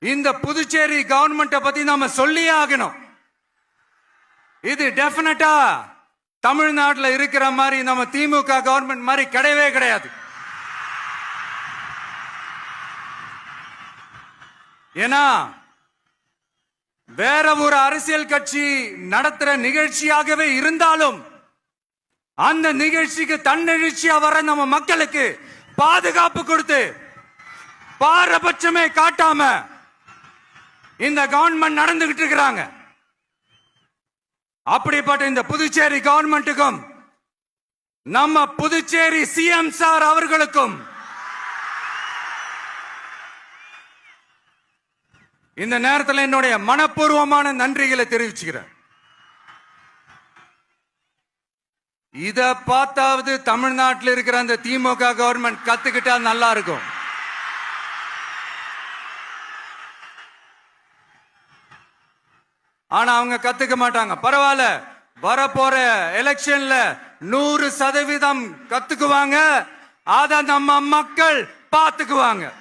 இந்த புதுச்சேரி கவர்மெண்ட்டை பத்தி நாம சொல்லியே ஆகணும். இது டெஃபினட்டா தமிழ்நாட்டில் இருக்கிற மாதிரி நம்ம திமுக கவர்மெண்ட் மாதிரி கிடையவே கிடையாது. ஏன்னா வேற ஒரு அரசியல் கட்சி நடத்துற நிகழ்ச்சியாகவே இருந்தாலும் அந்த நிகழ்ச்சிக்கு தன்னெழுச்சியா வர நம்ம மக்களுக்கு பாதுகாப்பு கொடுத்து பாரபட்சமே காட்டாம இந்த கவர்மெண்ட் நடந்துகிட்டு இருக்கிறாங்க. அப்படிப்பட்ட இந்த புதுச்சேரி கவர்மெண்ட்டுக்கும் நம்ம புதுச்சேரி சிஎம் சார் அவர்களுக்கும் இந்த நேரத்தில் என்னுடைய மனப்பூர்வமான நன்றிகளை தெரிவிச்சுக்கிறேன். இத பார்த்தாவது தமிழ்நாட்டில் இருக்கிற அந்த திமுக கவர்மெண்ட் கத்துக்கிட்டா நல்லா இருக்கும். ஆனா அவங்க கத்துக்க மாட்டாங்க. பரவாயில்ல, வரப்போற எலெக்ஷன்ல 100% கத்துக்குவாங்க. அத நம்ம மக்கள் பார்த்துக்குவாங்க.